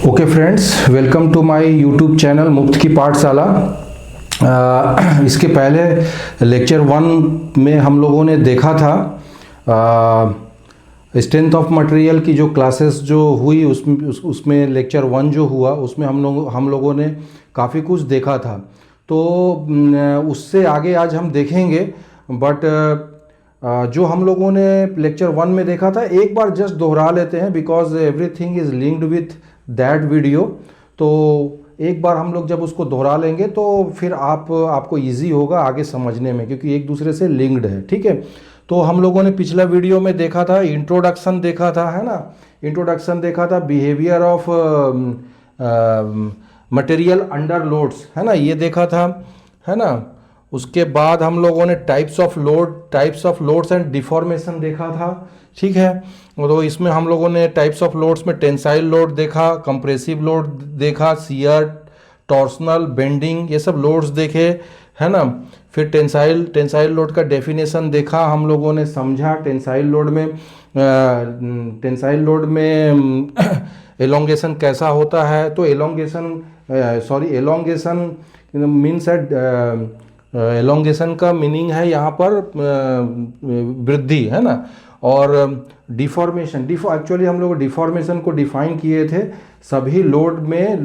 Okay friends, welcome to my YouTube channel Muft ki पाठशाला। इसके पहले लेक्चर 1 में हम लोगों ने देखा था स्ट्रेंथ ऑफ मटेरियल की जो क्लासेस जो हुई उसमें लेक्चर 1 जो हुआ उसमें हम लोगों ने काफ़ी कुछ देखा था। तो उससे आगे आज हम देखेंगे, बट जो हम लोगों ने लेक्चर 1 में देखा था एक बार जस्ट दोहरा लेते हैं, because everything is linked with that video. तो एक बार हम लोग जब उसको दोहरा लेंगे तो फिर आपको इजी होगा आगे समझने में, क्योंकि एक दूसरे से लिंक्ड है। ठीक है, तो हम लोगों ने पिछला वीडियो में देखा था इंट्रोडक्शन देखा था, है ना। इंट्रोडक्शन देखा था, behaviour of material under loads, है ना, ये देखा था, है ना। उसके बाद हम लोगों ने types of loads and deformation देखा था। ठीक है, तो इसमें हम लोगों ने टाइप्स ऑफ लोड्स में टेंसाइल लोड देखा, कंप्रेसिव लोड देखा, शियर, टॉर्सनल, बेंडिंग, ये सब लोड्स देखे, है ना। फिर टेंसाइल लोड का डेफिनेशन देखा, हम लोगों ने समझा टेंसाइल लोड में एलोंगेशन कैसा होता है। तो एलोंगेशन मीन्स एलोंगेशन का मीनिंग है यहाँ पर वृद्धि, है ना। और डिफॉर्मेशन, एक्चुअली हम लोग डिफॉर्मेशन को डिफाइन किए थे, सभी लोड में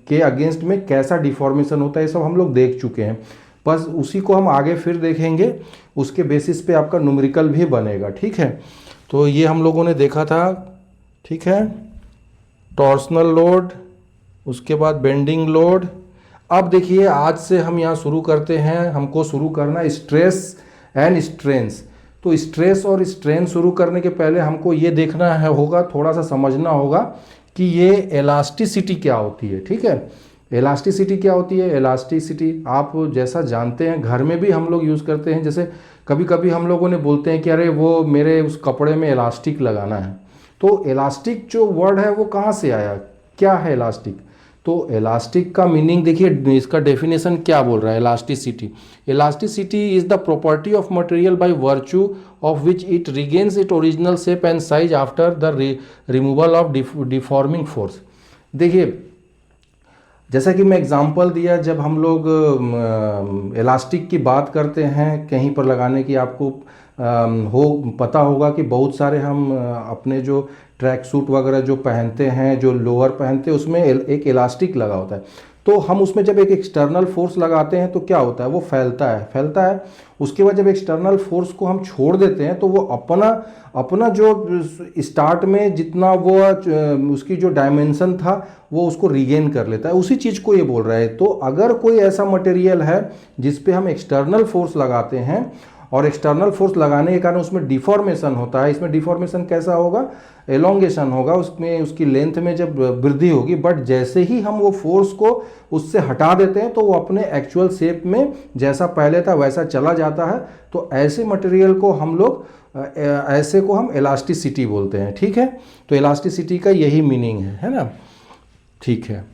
के अगेंस्ट में कैसा डिफॉर्मेशन होता है, ये सब हम लोग देख चुके हैं। बस उसी को हम आगे फिर देखेंगे, उसके बेसिस पे आपका न्यूमेरिकल भी बनेगा। ठीक है, तो ये हम लोगों ने देखा था। ठीक है, टॉर्सनल लोड, उसके बाद बेंडिंग लोड। अब देखिए, आज से हम यहाँ शुरू करते हैं, हमको शुरू करना स्ट्रेस एंड स्ट्रेंस। तो स्ट्रेस और स्ट्रेन शुरू करने के पहले हमको ये देखना है होगा, थोड़ा सा समझना होगा कि ये इलास्टिसिटी क्या होती है। ठीक है, इलास्टिसिटी क्या होती है। इलास्टिसिटी आप जैसा जानते हैं, घर में भी हम लोग यूज़ करते हैं। जैसे कभी कभी हम लोगों ने बोलते हैं कि अरे वो मेरे उस कपड़े में इलास्टिक लगाना है। तो इलास्टिक जो वर्ड है वो कहाँ से आया, क्या है इलास्टिक। तो इलास्टिक का मीनिंग देखिए, इसका डेफिनेशन क्या बोल रहा है। Elasticity is the property of material by virtue of which it regains it original shape and size after the removal of deforming force. देखिए, जैसा कि मैं एग्जांपल दिया, जब हम लोग इलास्टिक की बात करते हैं कहीं पर लगाने की, आपको पता होगा कि बहुत सारे हम अपने जो ट्रैक सूट वगैरह जो पहनते हैं, जो लोअर पहनते हैं, उसमें एक इलास्टिक लगा होता है। तो हम उसमें जब एक एक्सटर्नल फोर्स लगाते हैं तो क्या होता है, वो फैलता है। उसके बाद जब एक्सटर्नल फोर्स को हम छोड़ देते हैं तो वो अपना जो स्टार्ट में जितना वो उसकी जो डायमेंशन था वो उसको रिगेन कर लेता है। उसी चीज़ को ये बोल रहा है। तो अगर कोई ऐसा मटेरियल है जिस पे हम एक्सटर्नल फोर्स लगाते हैं और एक्सटर्नल फोर्स लगाने के कारण उसमें डिफॉर्मेशन होता है, इसमें डिफॉर्मेशन कैसा होगा, एलोंगेशन होगा, उसमें उसकी लेंथ में जब वृद्धि होगी। बट जैसे ही हम वो फोर्स को उससे हटा देते हैं तो वो अपने एक्चुअल शेप में जैसा पहले था वैसा चला जाता है। तो ऐसे मटेरियल को हम लोग ऐसे को हम इलास्टिसिटी बोलते हैं। ठीक है, तो इलास्टिसिटी का यही मीनिंग है ना। ठीक है,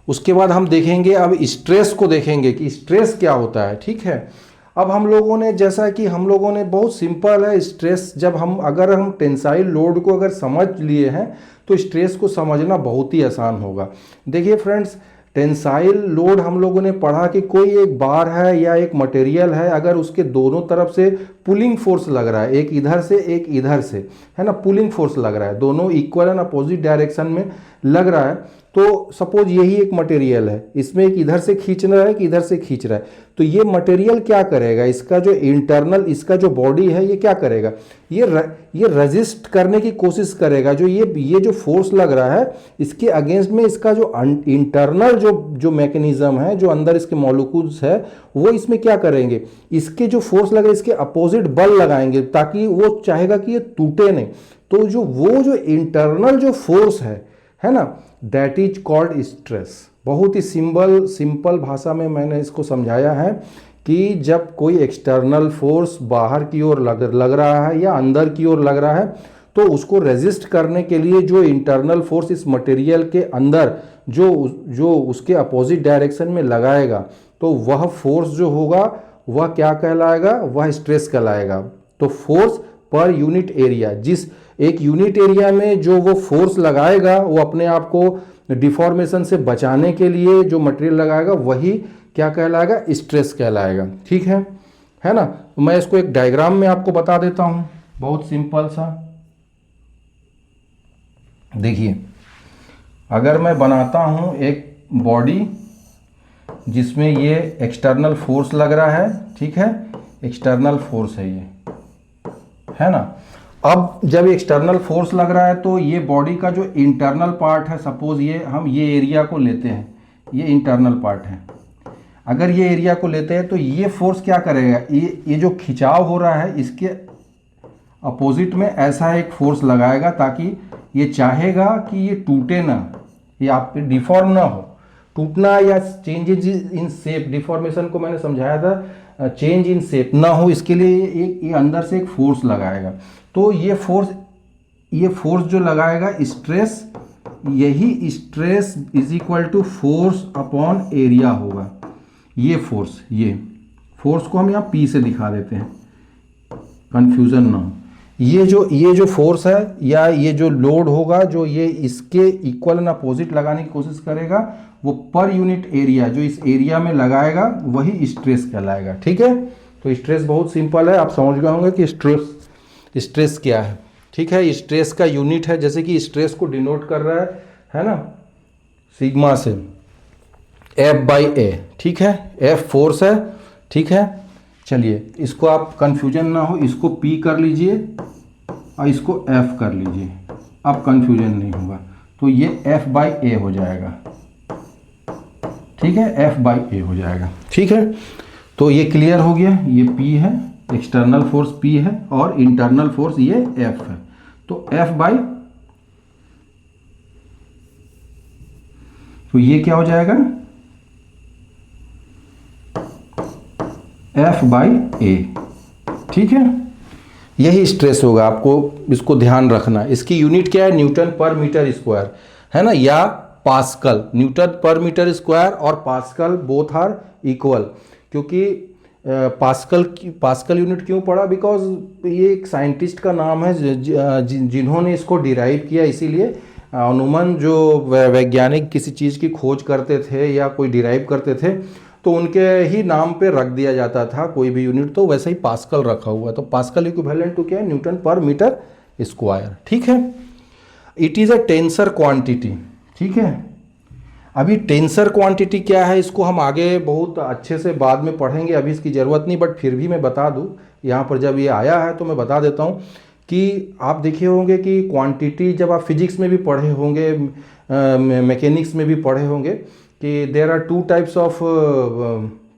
उसके बाद हम देखेंगे, अब स्ट्रेस को देखेंगे कि स्ट्रेस क्या होता है। ठीक है, अब हम लोगों ने, जैसा कि हम लोगों ने, बहुत सिंपल है स्ट्रेस। जब अगर हम टेंसाइल लोड को अगर समझ लिए हैं तो स्ट्रेस को समझना बहुत ही आसान होगा। देखिए फ्रेंड्स, टेंसाइल लोड हम लोगों ने पढ़ा कि कोई एक बार है या एक मटेरियल है, अगर उसके दोनों तरफ से पुलिंग फोर्स लग रहा है, एक इधर से एक इधर से, है ना, पुलिंग फोर्स लग रहा है, दोनों इक्वल एंड अपोजिट डायरेक्शन में लग रहा है। तो सपोज यही एक मटेरियल है, इसमें एक इधर से खींच रहा है कि इधर से खींच रहा है। तो ये मटेरियल क्या करेगा, इसका जो इंटरनल, इसका जो बॉडी है, ये क्या करेगा, ये रेजिस्ट करने की कोशिश करेगा। जो ये जो फोर्स लग रहा है इसके अगेंस्ट में इसका जो इंटरनल जो मैकेनिज्म है, जो अंदर इसके मॉलिक्यूल्स है, वो इसमें क्या करेंगे, इसके जो फोर्स लग रहा है इसके अपोजिट बल लगाएंगे, ताकि वो चाहेगा कि ये टूटे नहीं। तो जो इंटरनल जो फोर्स है ना, दैट इज कॉल्ड स्ट्रेस। बहुत ही सिंपल भाषा में मैंने इसको समझाया है कि जब कोई एक्सटर्नल फोर्स बाहर की ओर लग रहा है या अंदर की ओर लग रहा है, तो उसको रेजिस्ट करने के लिए जो इंटरनल फोर्स इस मटेरियल के अंदर जो उसके अपोजिट डायरेक्शन में लगाएगा, तो वह फोर्स जो होगा वह क्या कहलाएगा, वह स्ट्रेस कहलाएगा। तो फोर्स पर यूनिट एरिया, एक यूनिट एरिया में जो वो फोर्स लगाएगा, वो अपने आप को डिफॉर्मेशन से बचाने के लिए जो मटेरियल लगाएगा वही क्या कहलाएगा, स्ट्रेस कहलाएगा। ठीक है ना। मैं इसको एक डायग्राम में आपको बता देता हूँ, बहुत सिंपल सा। देखिए, अगर मैं बनाता हूँ एक बॉडी जिसमें ये एक्सटर्नल फोर्स लग रहा है, ठीक है, एक्सटर्नल फोर्स है ये, है ना। अब जब एक्सटर्नल फोर्स लग रहा है तो ये बॉडी का जो इंटरनल पार्ट है, सपोज ये हम ये एरिया को लेते हैं, ये इंटरनल पार्ट है। अगर ये एरिया को लेते हैं तो ये फोर्स क्या करेगा, ये जो खिंचाव हो रहा है इसके अपोजिट में ऐसा एक फोर्स लगाएगा, ताकि ये चाहेगा कि ये टूटे ना, ये आप पे डिफॉर्म ना हो। टूटना या चेंजेज इन शेप, डिफॉर्मेशन को मैंने समझाया था, चेंज इन शेप ना हो, इसके लिए ये अंदर से एक फोर्स लगाएगा। तो ये फोर्स जो लगाएगा स्ट्रेस, यही stress is equal to force upon area होगा। ये फोर्स को हम यहाँ P से दिखा देते हैं, कंफ्यूजन ना हो। ये जो फोर्स है या ये जो लोड होगा, जो ये इसके इक्वल एंड अपोजिट लगाने की कोशिश करेगा, वो पर यूनिट एरिया जो इस एरिया में लगाएगा वही स्ट्रेस कहलाएगा। ठीक है, तो स्ट्रेस बहुत सिंपल है, आप समझ गए होंगे कि स्ट्रेस क्या है। ठीक है, स्ट्रेस का यूनिट है, जैसे कि स्ट्रेस को डिनोट कर रहा है ना, सिग्मा से, F/A। ठीक है, F फोर्स है। ठीक है, चलिए इसको आप कंफ्यूजन ना हो, इसको P कर लीजिए और इसको F कर लीजिए, अब कंफ्यूजन नहीं होगा। तो ये F/A हो जाएगा। ठीक है, F/A हो जाएगा। ठीक है, तो ये क्लियर हो गया, ये P है, एक्सटर्नल फोर्स P है और इंटरनल फोर्स ये F है। तो तो ये क्या हो जाएगा, F/A। ठीक है, यही स्ट्रेस होगा, आपको इसको ध्यान रखना। इसकी यूनिट क्या है, न्यूटन पर मीटर स्क्वायर, है ना, या pascal. Newton per metre square और पास्कल बोथ आर इक्वल। क्योंकि पास्कल यूनिट क्यों पड़ा, बिकॉज ये एक साइंटिस्ट का नाम है जिन्होंने इसको डिराइव किया, इसीलिए अनुमान जो वैज्ञानिक किसी चीज़ की खोज करते थे या कोई डिराइव करते थे तो उनके ही नाम पे रख दिया जाता था कोई भी यूनिट, तो वैसे ही पास्कल रखा हुआ है। तो पास्कल इक्विवेलेंट टू क्या है, न्यूटन पर मीटर स्क्वायर। ठीक है, it is a tensor quantity. ठीक है, अभी टेंसर क्वांटिटी क्या है इसको हम आगे बहुत अच्छे से बाद में पढ़ेंगे, अभी इसकी ज़रूरत नहीं, बट फिर भी मैं बता दूं, यहाँ पर जब ये आया है तो मैं बता देता हूँ कि आप देखे होंगे कि क्वांटिटी जब आप फिजिक्स में भी पढ़े होंगे, मैकेनिक्स में भी पढ़े होंगे कि there are two types of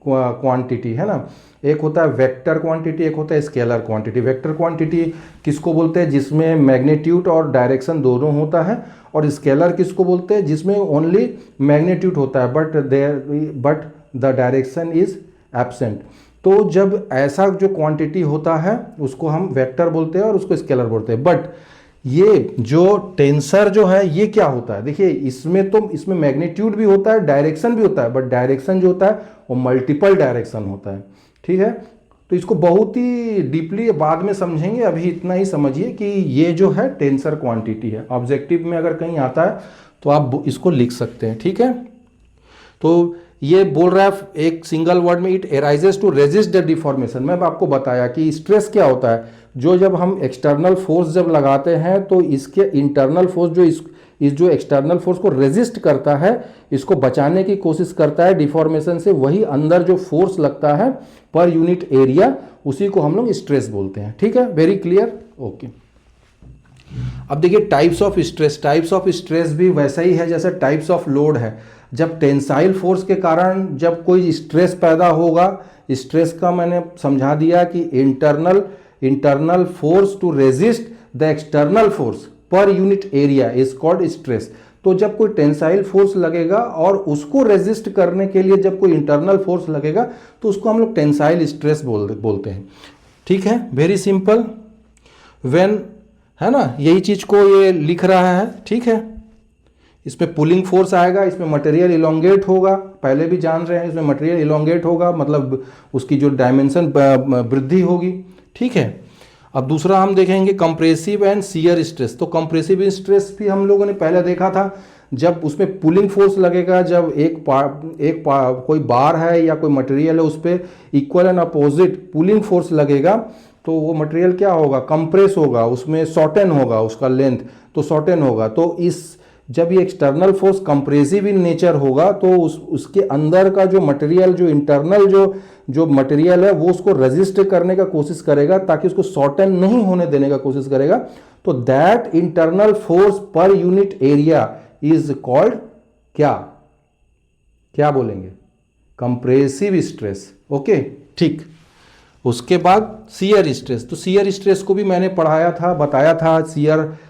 quantity, है ना। एक होता है वेक्टर क्वांटिटी, एक होता है स्केलर क्वांटिटी। वेक्टर क्वांटिटी किसको बोलते हैं, जिसमें मैग्नीट्यूड और डायरेक्शन दोनों होता है, और स्केलर किसको बोलते हैं, जिसमें ओनली मैग्नीट्यूड होता है but the direction is absent. तो जब ऐसा जो क्वांटिटी होता है उसको हम वेक्टर बोलते हैं और उसको स्केलर बोलते हैं। बट ये जो टेंसर जो है ये क्या होता है, देखिए इसमें मैग्नीट्यूड भी होता है, डायरेक्शन भी होता है, बट डायरेक्शन जो होता है वो मल्टीपल डायरेक्शन होता है। ठीक है, तो इसको बहुत ही डीपली बाद में समझेंगे, अभी इतना ही समझिए कि ये जो है टेंसर क्वांटिटी है। ऑब्जेक्टिव में अगर कहीं आता है तो आप इसको लिख सकते हैं। ठीक है, तो ये बोल रहा है एक सिंगल वर्ड में, it arises to resist the deformation. मैं आपको बताया कि स्ट्रेस क्या होता है, जो जब हम एक्सटर्नल फोर्स जब लगाते हैं तो इसके इंटरनल फोर्स जो इस जो एक्सटर्नल फोर्स को रेजिस्ट करता है, इसको बचाने की कोशिश करता है डिफॉर्मेशन से, वही अंदर जो फोर्स लगता है पर यूनिट एरिया, उसी को हम लोग स्ट्रेस बोलते हैं। ठीक है, वेरी क्लियर, ओके। अब देखिए टाइप्स ऑफ स्ट्रेस भी वैसा ही है जैसे टाइप्स ऑफ लोड है। जब टेंसाइल फोर्स के कारण जब कोई स्ट्रेस पैदा होगा, स्ट्रेस का मैंने समझा दिया कि internal force to resist the external force per unit area is called stress. तो जब कोई टेंसाइल फोर्स लगेगा और उसको रेजिस्ट करने के लिए जब कोई इंटरनल फोर्स लगेगा तो उसको हम लोग टेंसाइल स्ट्रेस बोलते हैं। ठीक है, वेरी सिंपल। व्हेन, है ना, यही चीज को ये लिख रहा है। ठीक है, इसमें पुलिंग फोर्स आएगा, इसमें मटेरियल इलोंगेट होगा, पहले भी जान रहे हैं, इसमें मटेरियल इलोंगेट होगा मतलब उसकी जो डायमेंशन वृद्धि होगी। ठीक है, अब दूसरा हम देखेंगे कंप्रेसिव एंड शियर स्ट्रेस। तो कंप्रेसिव स्ट्रेस भी हम लोगों ने पहले देखा था, जब उसमें पुलिंग फोर्स लगेगा, जब कोई बार है या कोई मटेरियल है उस पर equal and opposite pulling force लगेगा, तो वो मटेरियल क्या होगा, कंप्रेस होगा, उसमें शॉर्टेन होगा, उसका लेंथ तो शॉर्टेन होगा। तो जब ये external force compressive in nature होगा तो उसके अंदर का जो मटेरियल, जो इंटरनल जो मटेरियल है वो उसको रेजिस्ट करने का कोशिश करेगा, ताकि उसको शॉर्टेन नहीं होने देने का कोशिश करेगा। तो that internal force per unit area is called क्या, क्या बोलेंगे, कंप्रेसिव स्ट्रेस। ओके, ठीक। उसके बाद शियर स्ट्रेस। तो शियर स्ट्रेस को भी मैंने पढ़ाया था, बताया था।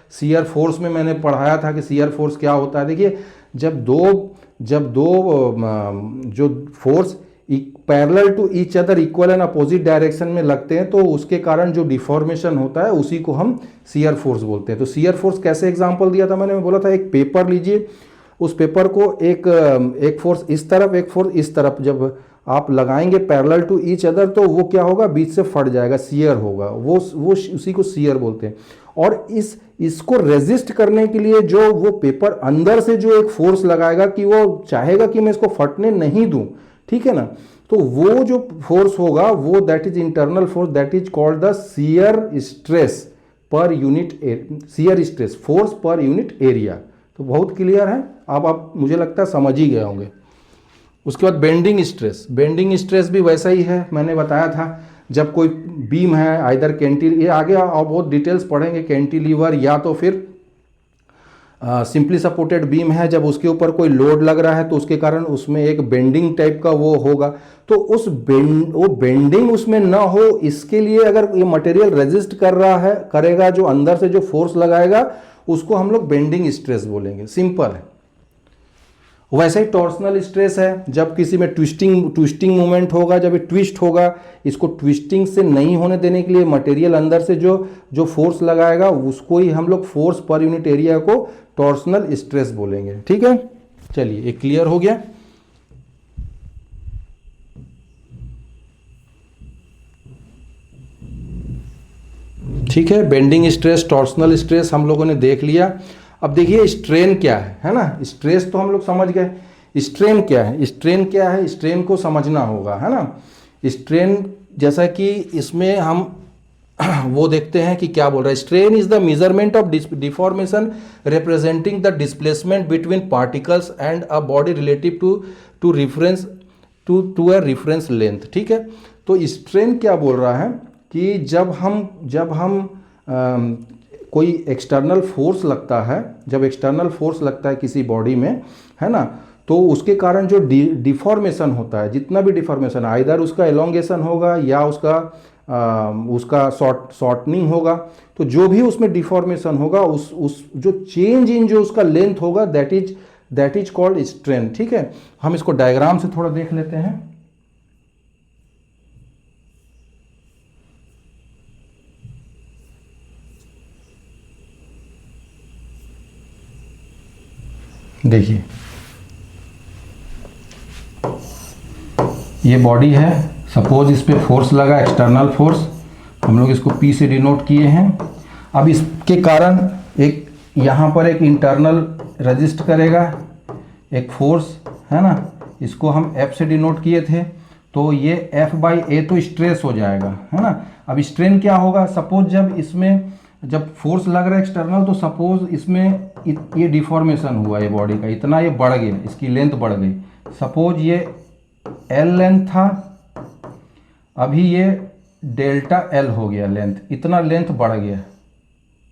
शियर फोर्स में मैंने पढ़ाया था कि शियर फोर्स क्या होता है। देखिए, जब दो जो force parallel to each other equal and opposite direction में लगते हैं, तो उसके कारण जो डिफॉर्मेशन होता है उसी को हम शियर फोर्स बोलते हैं। तो शियर फोर्स कैसे एग्जांपल दिया था मैंने, बोला था एक पेपर लीजिए, उस पेपर को एक फोर्स इस तरफ, एक फोर्स इस तरफ जब आप लगाएंगे पैरेलल टू ईच अदर, तो वो क्या होगा, बीच से फट जाएगा, शियर होगा, वो उसी को शियर बोलते हैं। और इसको रेजिस्ट करने के लिए जो वो पेपर अंदर से जो एक फोर्स लगाएगा, कि वो चाहेगा कि मैं इसको फटने नहीं दूं, ठीक है ना, तो वो जो फोर्स होगा वो that is internal force, that is called the shear stress per unit, shear stress force per unit area. तो बहुत क्लियर है, अब आप मुझे लगता है समझ ही गए होंगे। उसके बाद बेंडिंग स्ट्रेस। बेंडिंग स्ट्रेस भी वैसा ही है, मैंने बताया था, जब कोई बीम है, आइदर ये आगे आप बहुत डिटेल्स पढ़ेंगे, कैंटिलीवर या तो फिर सिंपली सपोर्टेड बीम है, जब उसके ऊपर कोई लोड लग रहा है तो उसके कारण उसमें एक बेंडिंग टाइप का वो होगा। तो वो बेंडिंग उसमें ना हो, इसके लिए अगर ये मटेरियल रेजिस्ट कर रहा है, करेगा, जो अंदर से जो फोर्स लगाएगा उसको हम लोग बेंडिंग स्ट्रेस बोलेंगे, सिंपल है। वैसे ही टॉर्सनल स्ट्रेस है, जब किसी में ट्विस्टिंग मूवमेंट होगा, जब ये ट्विस्ट होगा, इसको ट्विस्टिंग से नहीं होने देने के लिए मटेरियल अंदर से जो फोर्स लगाएगा उसको ही हम लोग फोर्स पर यूनिट एरिया को टॉर्सनल स्ट्रेस बोलेंगे। ठीक है, चलिए, ये क्लियर हो गया। ठीक है, बेंडिंग स्ट्रेस, टॉर्सनल स्ट्रेस हम लोगों ने देख लिया। अब देखिए स्ट्रेन क्या है ना। स्ट्रेस तो हम लोग समझ गए, स्ट्रेन क्या है, स्ट्रेन क्या है, स्ट्रेन को समझना होगा, है ना। स्ट्रेन, जैसा कि इसमें हम वो देखते हैं कि क्या बोल रहा है, strain is the measurement of deformation representing the displacement between particles and a body relative to reference to a reference length. ठीक है, तो स्ट्रेन क्या बोल रहा है कि जब हम कोई एक्सटर्नल फोर्स लगता है, जब एक्सटर्नल फोर्स लगता है किसी बॉडी में, है ना, तो उसके कारण जो डिफॉर्मेशन होता है, जितना भी डिफॉर्मेशन, आइदर उसका एलोंगेशन होगा या उसका शॉर्टनिंग होगा, तो जो भी उसमें डिफॉर्मेशन होगा, उस जो चेंज इन जो उसका लेंथ होगा, दैट इज कॉल्ड स्ट्रेन। ठीक है, हम इसको डायग्राम से थोड़ा देख लेते हैं। देखिए, ये बॉडी है, सपोज इस पे फोर्स लगा, एक्सटर्नल फोर्स, हम लोग इसको P से डिनोट किए हैं। अब इसके कारण एक यहाँ पर एक इंटरनल रेजिस्ट करेगा, एक फोर्स, है ना, इसको हम F से डिनोट किए थे, तो ये F/A तो स्ट्रेस हो जाएगा, है ना। अब स्ट्रेन क्या होगा, सपोज जब फोर्स लग रहा है एक्सटर्नल, तो सपोज इसमें ये डिफॉर्मेशन हुआ, ये बॉडी का इतना ये बढ़ गया, इसकी लेंथ बढ़ गई। सपोज ये L लेंथ था, अभी ये डेल्टा L हो गया लेंथ, इतना लेंथ बढ़ गया,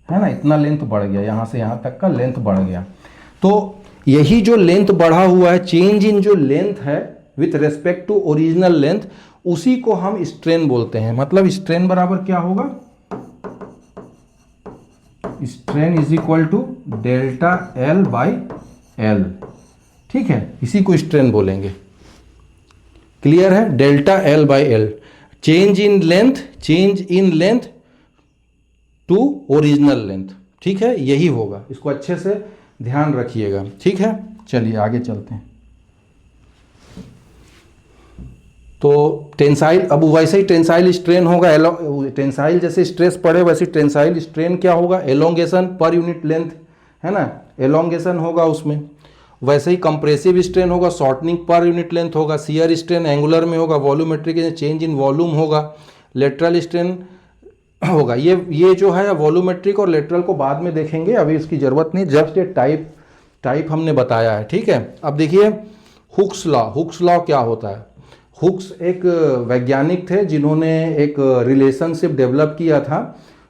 है ना, इतना लेंथ बढ़ गया, यहाँ से यहाँ तक का लेंथ बढ़ गया। तो यही जो लेंथ बढ़ा हुआ है, चेंज इन जो लेंथ है with respect to original length, उसी को हम स्ट्रेन बोलते हैं। मतलब स्ट्रेन बराबर क्या होगा, strain is equal to delta L/L। ठीक है, इसी को स्ट्रेन बोलेंगे। क्लियर है, delta L/L, change in length to original length. ठीक है, यही होगा, इसको अच्छे से ध्यान रखिएगा। ठीक है, चलिए आगे चलते हैं। तो टेंसाइल, अब वैसे ही टेंसाइल स्ट्रेन होगा, टेंसाइल जैसे स्ट्रेस पड़े वैसे टेंसाइल स्ट्रेन क्या होगा, एलोंगेशन पर यूनिट लेंथ, है ना, एलोंगेशन होगा उसमें। वैसे ही कंप्रेसिव स्ट्रेन होगा, शॉर्टनिंग पर यूनिट लेंथ होगा। शियर स्ट्रेन एंगुलर में होगा, वॉल्यूमेट्रिक चेंज इन वॉल्यूम होगा। लेटरल स्ट्रेन होगा, ये जो है वॉल्यूमेट्रिक और लेटरल को बाद में देखेंगे, अभी इसकी ज़रूरत नहीं, जस्ट ये टाइप हमने बताया है, ठीक है। अब देखिए हुक्स लॉ क्या होता है। हुक्स एक वैज्ञानिक थे जिन्होंने एक रिलेशनशिप डेवलप किया था।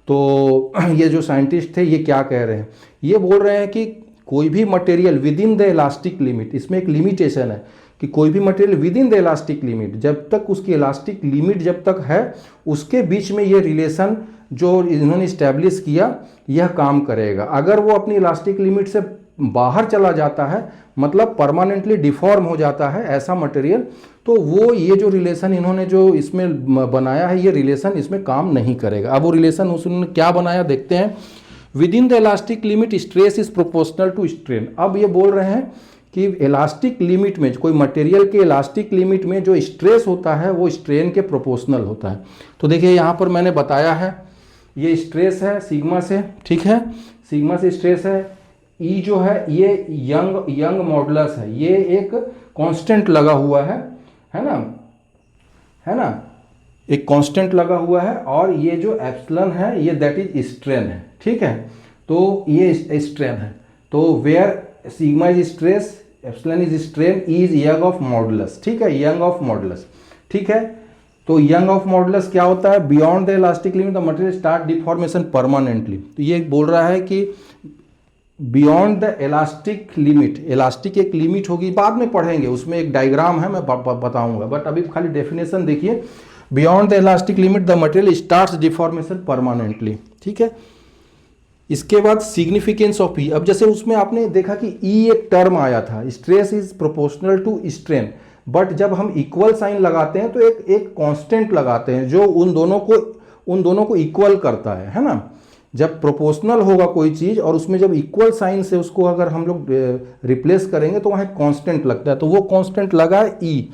तो ये जो साइंटिस्ट थे ये क्या कह रहे हैं, ये बोल रहे हैं कि कोई भी material with in the elastic limit, इसमें एक लिमिटेशन है कि कोई भी material with in the elastic limit, जब तक उसकी इलास्टिक लिमिट जब तक है उसके बीच में ये रिलेशन जो इन्होंने इस्टेब्लिश किया यह काम करेगा। अगर वो अपनी इलास्टिक लिमिट से बाहर चला जाता है, मतलब परमानेंटली डिफॉर्म हो जाता है ऐसा मटेरियल, तो वो ये जो रिलेशन इन्होंने जो इसमें बनाया है ये रिलेशन इसमें काम नहीं करेगा। अब वो रिलेशन उसने क्या बनाया देखते हैं। Within the elastic limit stress is proportional to strain. अब ये बोल रहे हैं कि इलास्टिक लिमिट में, कोई मटेरियल के इलास्टिक लिमिट में जो स्ट्रेस होता है वो स्ट्रेन के प्रोपोर्शनल होता है। तो देखिए यहाँ पर मैंने बताया है, ये स्ट्रेस है सिग्मा से, ठीक है, सिग्मा से स्ट्रेस है। ई जो है ये यंग मॉडुलस है, ये एक कांस्टेंट लगा हुआ है ना, एक कांस्टेंट लगा हुआ है। और ये जो एप्सिलॉन है ये दैट इज स्ट्रेन है, ठीक है, तो ये स्ट्रेन है। तो where sigma is stress, epsilon is strain, E is Young of modulus, ठीक है, यंग ऑफ मॉडुलस, ठीक है। तो यंग ऑफ मॉडुलस क्या होता है, beyond the elastic limit the material start deformation permanently. तो ये बोल रहा है कि beyond the elastic limit, elastic एक लिमिट होगी, बाद में पढ़ेंगे, उसमें एक डायग्राम है मैं बताऊंगा, बट अभी खाली डेफिनेशन देखिए। Beyond the elastic limit the material starts deformation permanently, ठीक है। इसके बाद सिग्निफिकेंस ऑफ ई। अब जैसे उसमें आपने देखा कि ई एक टर्म आया था, stress is proportional to strain, but जब हम इक्वल साइन लगाते हैं तो एक कांस्टेंट लगाते हैं जो उन दोनों को इक्वल करता है ना। जब प्रोपोर्शनल होगा कोई चीज़ और उसमें जब इक्वल साइन से उसको अगर हम लोग रिप्लेस करेंगे तो वहाँ कांस्टेंट लगता है, तो वो कांस्टेंट लगा है ई।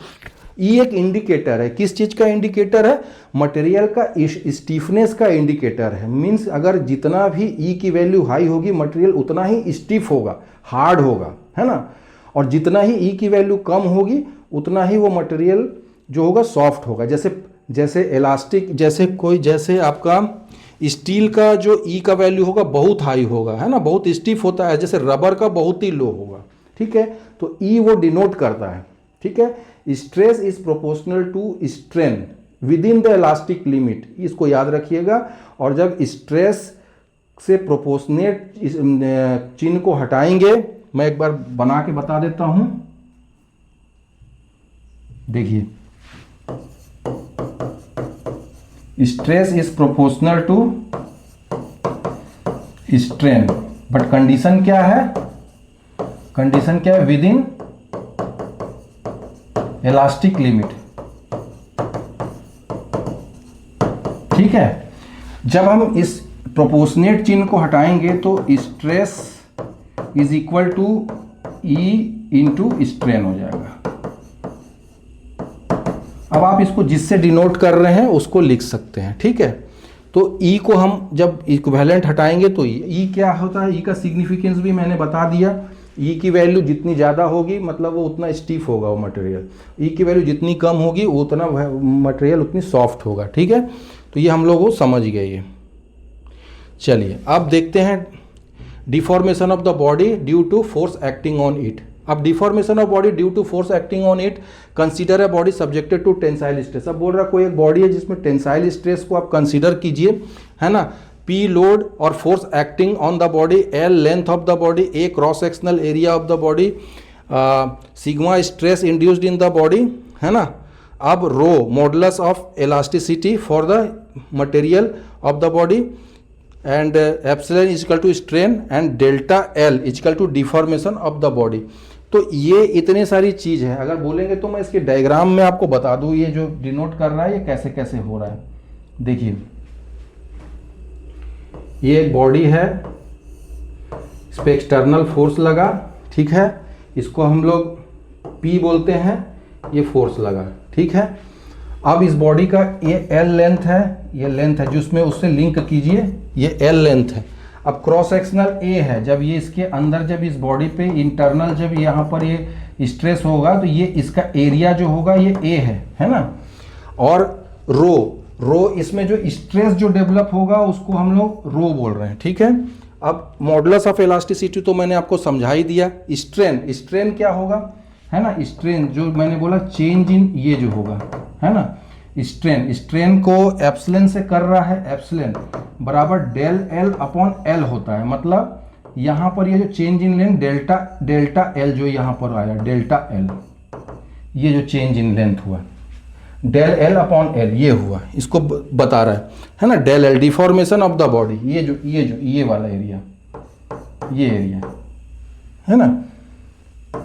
ई एक इंडिकेटर है, किस चीज़ का इंडिकेटर है, मटेरियल का स्टीफनेस का इंडिकेटर है। मींस अगर जितना भी ई की वैल्यू हाई होगी मटेरियल उतना ही स्टीफ होगा, हार्ड होगा, है ना, और जितना ही ई की वैल्यू कम होगी उतना ही वो मटेरियल जो होगा सॉफ्ट होगा। जैसे इलास्टिक, जैसे आपका स्टील का जो ई का वैल्यू होगा बहुत हाई होगा, है ना, बहुत स्टीफ होता है, जैसे रबर का बहुत ही लो होगा, ठीक है। तो ई वो डिनोट करता है, ठीक है। Stress is proportional to strain within the elastic limit, इसको याद रखिएगा। और जब स्ट्रेस से प्रोपोर्शनेट चिन्ह को हटाएंगे, मैं एक बार बना के बता देता हूं, देखिए, stress is proportional to strain, but condition क्या है, विद इन इलास्टिक लिमिट, ठीक है। जब हम इस प्रोपोर्शनेट चिन्ह को हटाएंगे तो stress is equal to E into strain हो जाएगा। अब आप इसको जिससे डिनोट कर रहे हैं उसको लिख सकते हैं, ठीक है। तो ई को हम जब इक्विवेलेंट हटाएंगे तो ई क्या होता है, ई का सिग्निफिकेंस भी मैंने बता दिया। ई की वैल्यू जितनी ज़्यादा होगी मतलब वो उतना स्टीफ होगा वो मटेरियल, ई की वैल्यू जितनी कम होगी उतना मटेरियल उतनी सॉफ्ट होगा, ठीक है। तो ये हम लोग वो समझ गए ये। चलिए अब देखते हैं deformation of the body due to force acting on it. अब deformation of body due to force acting on it, consider a body subjected to tensile stress. अब बोल रहा कोई एक बॉडी है जिसमें टेंसाइल स्ट्रेस को आप कंसीडर कीजिए, है ना। पी लोड और force acting on the body, L length of the body, A cross sectional area of the body, sigma stress induced in the body, है ना। अब rho modulus of elasticity for the material of the body, and epsilon is equal to strain, and delta L is equal to deformation of the body. तो ये इतने सारी चीज़ है, अगर बोलेंगे तो मैं इसके डायग्राम में आपको बता दूँ ये जो डिनोट कर रहा है ये कैसे कैसे हो रहा है। देखिए ये एक बॉडी है, इस पर एक्सटर्नल फोर्स लगा, ठीक है, इसको हम लोग P बोलते हैं, ये फोर्स लगा, ठीक है। अब इस बॉडी का ये एल लेंथ है, ये लेंथ है जिसमें उससे लिंक कीजिए, ये एल लेंथ है। अब क्रॉस सेक्शनल ए है, जब ये इसके अंदर जब इस बॉडी पे इंटरनल जब यहाँ पर ये स्ट्रेस होगा तो ये इसका एरिया जो होगा ये ए है ना। और रो इसमें जो स्ट्रेस जो डेवलप होगा उसको हम लोग रो बोल रहे हैं, ठीक है। अब मॉडुलस ऑफ इलास्टिसिटी तो मैंने आपको समझा ही दिया। स्ट्रेन क्या होगा, है ना। स्ट्रेन जो मैंने बोला चेंज इन ये जो होगा, है ना। स्ट्रेन को एप्सिलॉन से कर रहा है, एप्सिलॉन बराबर डेल एल अपॉन एल होता है। मतलब यहाँ पर ये जो change in length delta L जो यहाँ पर आया, डेल्टा एल, ये जो चेंज इन लेंथ हुआ डेल एल अपॉन एल ये हुआ, इसको बता रहा है ना। Del L deformation of the body, ये वाला एरिया, ये एरिया है ना,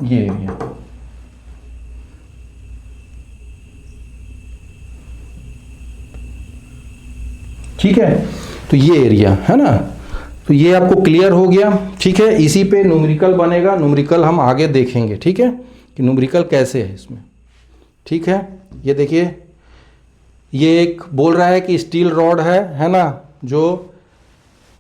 ये एरिया। ठीक है, तो ये एरिया है ना। तो ये आपको क्लियर हो गया, ठीक है। इसी पे न्यूमेरिकल बनेगा, न्यूमेरिकल हम आगे देखेंगे, ठीक है, कि न्यूमेरिकल कैसे है इसमें, ठीक है। ये देखिए, ये एक बोल रहा है कि स्टील रॉड है ना, जो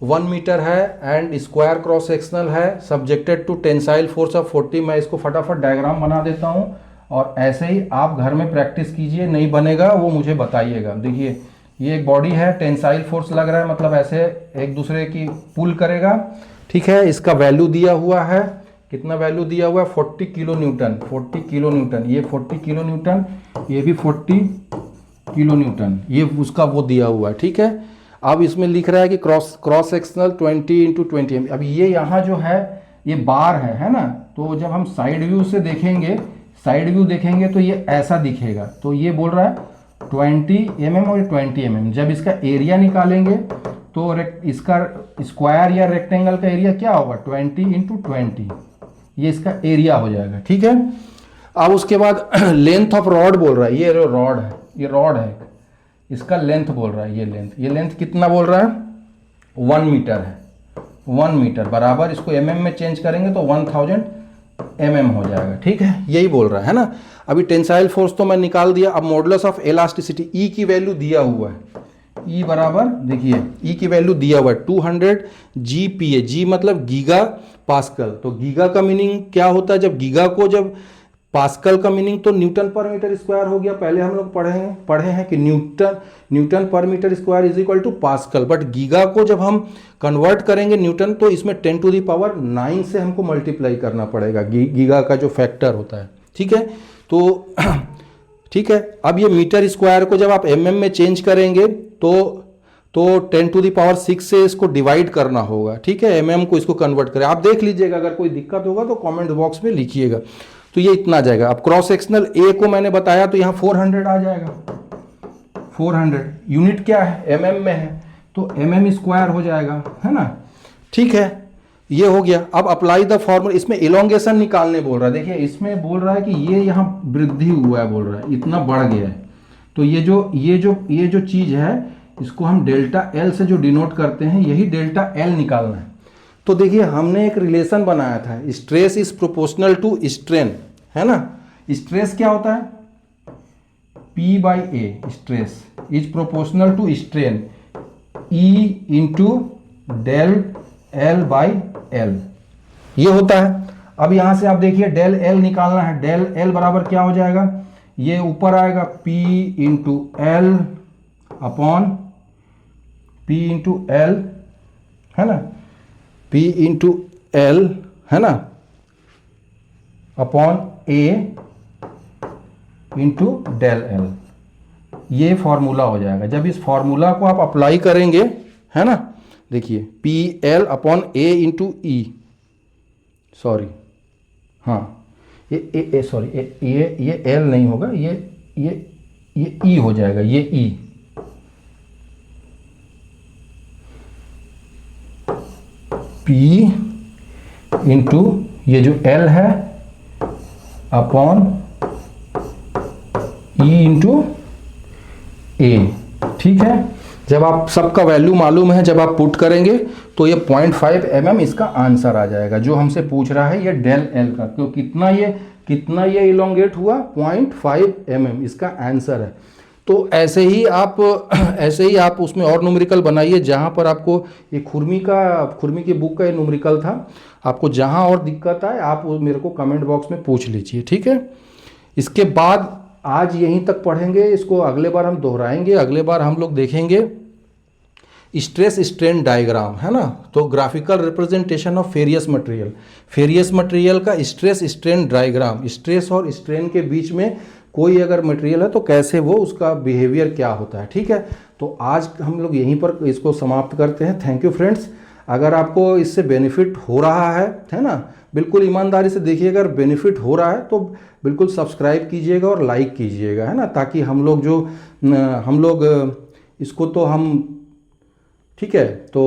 1 मीटर है एंड स्क्वायर क्रॉस सेक्शनल है, subjected to tensile force of 40। मैं इसको फटाफट डायग्राम बना देता हूँ और ऐसे ही आप घर में प्रैक्टिस कीजिए, नहीं बनेगा वो मुझे बताइएगा। देखिए, ये एक बॉडी है, टेंसाइल फोर्स लग रहा है, मतलब ऐसे एक दूसरे की पुल करेगा, ठीक है। इसका वैल्यू दिया हुआ है, कितना वैल्यू दिया हुआ है, 40 किलो न्यूटन, 40 किलो न्यूटन, ये 40 किलो न्यूटन, ये भी 40 किलो न्यूटन, ये उसका वो दिया हुआ है, ठीक है। अब इसमें लिख रहा है कि क्रॉस सेक्शनल 20 × 20। अब ये यहाँ जो है ये बार है ना। तो जब हम साइड व्यू से देखेंगे तो ये ऐसा दिखेगा। तो ये बोल रहा है 20 mm और 20 mm। जब इसका एरिया निकालेंगे तो इसका स्क्वायर या रेक्टेंगल का एरिया क्या होगा, 20 × 20, ये इसका एरिया हो जाएगा, ठीक है। अब उसके बाद लेंथ ऑफ रॉड बोल रहा है, ये रॉड है, ये रॉड है, इसका लेंथ बोल रहा है, ये लेंथ कितना बोल रहा है, 1 मीटर है। 1 मीटर बराबर इसको mm में चेंज करेंगे तो 1000 mm हो जाएगा, ठीक है, यही बोल रहा है ना। अभी टेंसाइल फोर्स तो मैं निकाल दिया। अब मॉडुलस ऑफ इलास्टिसिटी, ई की वैल्यू दिया हुआ है, ई बराबर देखिए, ई की वैल्यू दिया हुआ है 200 GPa, जी मतलब गीगा पास्कल। तो गीगा का मीनिंग क्या होता है, जब गीगा को जब पास्कल का मीनिंग तो न्यूटन पर मीटर स्क्वायर हो गया। पहले हम लोग पढ़े हैं कि newton per metre square is equal to pascal, but giga को जब हम कन्वर्ट करेंगे न्यूटन तो इसमें 10⁹ से हमको मल्टीप्लाई करना पड़ेगा, गीगा का जो फैक्टर होता है, ठीक है। तो ठीक है, अब ये मीटर स्क्वायर को जब आप mm में चेंज करेंगे तो 10⁶ से इसको डिवाइड करना होगा, ठीक है। mm को इसको कन्वर्ट करें, आप देख लीजिएगा, अगर कोई दिक्कत होगा तो कमेंट बॉक्स में लिखिएगा। तो ये इतना आ जाएगा। अब क्रॉस सेक्शनल ए को मैंने बताया तो यहाँ 400 आ जाएगा, 400 यूनिट क्या है, mm में है, तो mm स्क्वायर हो जाएगा, है ना, ठीक है, ये हो गया। अब अप्लाई द फॉर्मूला, इसमें इलोंगेशन निकालने बोल रहा है। देखिए, इसमें बोल रहा है कि ये यहाँ वृद्धि हुआ है, बोल रहा है इतना बढ़ गया है। तो ये जो चीज़ है इसको हम डेल्टा एल से जो डिनोट करते हैं, यही डेल्टा एल निकालना है। तो देखिए, हमने एक रिलेशन बनाया था, stress is proportional to strain, है ना। स्ट्रेस क्या होता है, P/A, stress is proportional to strain, E × del L/L, ये होता है। अब यहां से आप देखिए डेल एल निकालना है, डेल एल बराबर क्या हो जाएगा, ये ऊपर आएगा P × L upon P × L, है ना, P × L, है ना, अपॉन A × डेल एल, ये फॉर्मूला हो जाएगा। जब इस फॉर्मूला को आप अप्लाई करेंगे, है ना, देखिए PL upon A × E, sorry, हाँ, ये सॉरी, ये L नहीं होगा, ये E हो जाएगा, ये E, P × ये जो L है अपॉन E × A, ठीक है। जब आप सबका वैल्यू मालूम है, जब आप पुट करेंगे तो ये 0.5 mm इसका आंसर आ जाएगा। जो हमसे पूछ रहा है ये डेल एल का, क्यों कितना ये इलोंगेट हुआ, 0.5 mm इसका आंसर है। तो ऐसे ही आप उसमें और न्यूमेरिकल बनाइए। जहाँ पर आपको ये खुरमी की बुक का ये न्यूमेरिकल था, आपको जहाँ और दिक्कत आए आप वो मेरे को कमेंट बॉक्स में पूछ लीजिए, ठीक है। इसके बाद आज यहीं तक पढ़ेंगे, इसको अगले बार हम दोहराएंगे। अगले बार हम लोग देखेंगे स्ट्रेस स्ट्रेन डायग्राम, है ना। तो graphical representation of furious material का स्ट्रेस स्ट्रेन डायग्राम, स्ट्रेस और स्ट्रेन के बीच में कोई अगर मटेरियल है तो कैसे वो उसका बिहेवियर क्या होता है, ठीक है। तो आज हम लोग यहीं पर इसको समाप्त करते हैं। Thank you friends. अगर आपको इससे बेनिफिट हो रहा है ना, बिल्कुल ईमानदारी से देखिएगा। अगर बेनिफिट हो रहा है तो बिल्कुल सब्सक्राइब कीजिएगा और लाइक कीजिएगा, है ना, ताकि हम लोग इसको तो हम, ठीक है। तो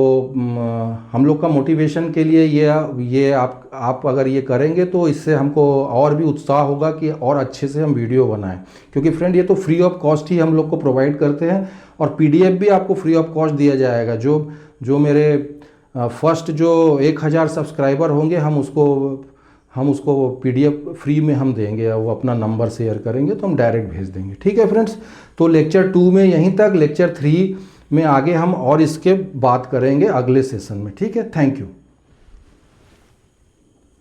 हम लोग का मोटिवेशन के लिए ये आप अगर ये करेंगे तो इससे हमको और भी उत्साह होगा कि और अच्छे से हम वीडियो बनाएं। क्योंकि फ्रेंड ये तो फ्री ऑफ कॉस्ट ही हम लोग को प्रोवाइड करते हैं, और पीडीएफ भी आपको फ्री ऑफ कॉस्ट दिया जाएगा। जो मेरे फर्स्ट जो 1000 सब्सक्राइबर होंगे हम उसको पीडीएफ फ्री में हम देंगे। वो अपना नंबर शेयर करेंगे तो हम डायरेक्ट भेज देंगे, ठीक है फ्रेंड्स। तो लेक्चर 2 में यहीं तक, लेक्चर 3 में आगे हम और इसके बात करेंगे अगले सेशन में, ठीक है। Thank you.